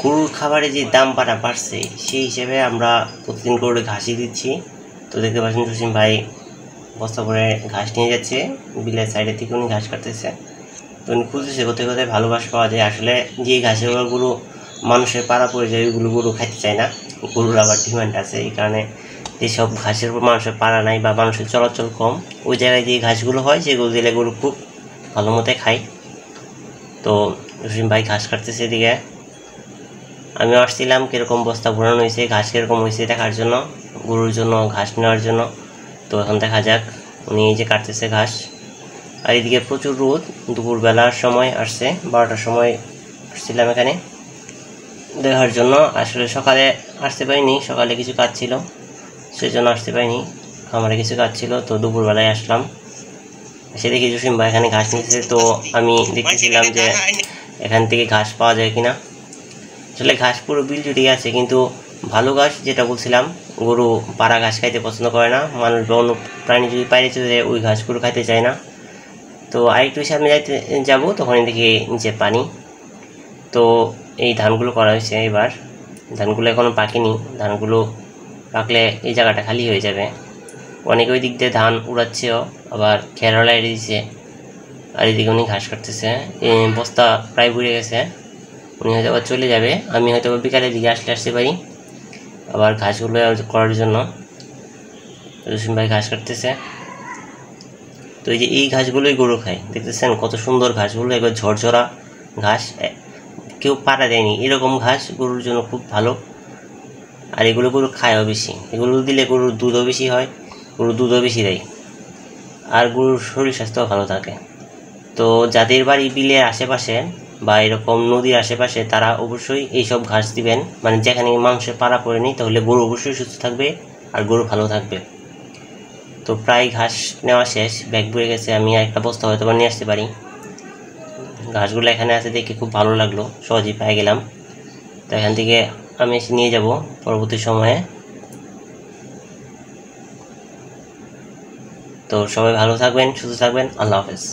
গরুর খাবারে যে দাম বাড়ছে সেই হিসেবে আমরা প্রতিদিন গরুর ঘাসই দিচ্ছি। তো দেখতে পাচ্ছেন জসিম ভাই বস্তা করে ঘাস নিয়ে যাচ্ছে, বিলের সাইডের থেকে উনি ঘাস কাটতেছে। তো উনি খুঁজতেছে কোথায় কোথায় ভালো ঘাস পাওয়া যায়। আসলে যে ঘাসের গরু মানুষের পাড়া পড়ে যায় ওইগুলো গরু খাইতে চায় না, গরুর আবার ডিমান্ড আছে। এই কারণে যেসব ঘাসের উপর মানুষের পাড়া নাই বা মানুষের চলাচল কম, ওই জায়গায় যে ঘাসগুলো হয় সেগুলো দিলে গরু খুব ভালো মতো খায়। তো জসিম ভাই ঘাস কাটতেছে এদিকে। আমি আসছিলাম কীরকম বস্তা ভরানো হয়েছে, ঘাস কীরকম হয়েছে দেখার জন্য, গরুর জন্য ঘাস নেওয়ার জন্য। তো এখন দেখা যাক উনি এই যে কাটতেছে ঘাস। আর এদিকে প্রচুর রোদ, দুপুরবেলার সময় আসছে, 12টার সময় আসছিলাম এখানে দেখার জন্য। আসলে সকালে আসতে পারিনি, সকালে কিছু কাজ ছিল সেই জন্য আসতে পারিনি, আমার কিছু কাজ ছিল। তো দুপুরবেলায় আসলাম, এসে দেখি জসিম ভাই এখানে ঘাস নিতেছে। তো আমি দেখতেছিলাম যে এখান থেকে ঘাস পাওয়া যায় কিনা। আসলে ঘাস পুরো বিল জুড়ে আছে, কিন্তু ভালো ঘাস যেটা বলছিলাম, গরু পাড়া ঘাস খাইতে পছন্দ করে না, মানুষ বা অন্য প্রাণী যদি বাইরে চলে যায় ওই ঘাসগুলো খাইতে চায় না। তো আরেকটু সামনে যাবো তখনই দেখি নিচে পানি। তো এই ধানগুলো করা হয়েছে এবার, ধানগুলো এখনও পাকেনি, ধানগুলো পাকলে এই জায়গাটা খালি হয়ে যাবে। অনেকে ওই দিক দিয়ে ধান উড়াচ্ছেও, আবার খেরলা এড়ে দিচ্ছে। আর এদিকে উনি ঘাস কাটতেছে, বস্তা প্রায় ভরে গেছে, উনি হয়তো আবার চলে যাবে। আমি হয়তো বিকালের দিকে আসতে পারি আবার ঘাসগুলো করার জন্য। জসিম ভাই ঘাস কাটতেছে। তো এই যে এই ঘাসগুলোই গরু খায়, দেখতেছেন কত সুন্দর ঘাসগুলো, এবার ঝরঝরা ঘাস, কেউ পাড়া দেয়নি, এরকম ঘাস গরুর জন্য খুব ভালো। আর এগুলো গরু খায়ও বেশি, এগুলো দিলে গরুর দুধও বেশি হয়, গরুর দুধও বেশি দেয়, আর গরুর শরীর স্বাস্থ্যও ভালো থাকে। তো যাদের বাড়ি বিলের আশেপাশে বা এরকম নদীর আশেপাশে তারা অবশ্যই এইসব ঘাস দিবেন, মানে যেখানে মানুষের পাড়া পড়েনি, তাহলে গরু অবশ্যই সুস্থ থাকবে আর গরু ভালো থাকবে। তো প্রায় ঘাস নেওয়া শেষ, ব্যাগ ভরে গেছে, আমি একটা বস্তা হয়তো নিয়ে আসতে পারি। ঘাসগুলো এখানে আছে দেখে খুব ভালো লাগলো, সহজেই পেয়ে গেলাম। তো এখান থেকে আমি এসে নিয়ে যাব পরবর্তী সময়ে। তো সবাই ভালো থাকবেন, সুস্থ থাকবেন, আল্লাহ হাফেজ।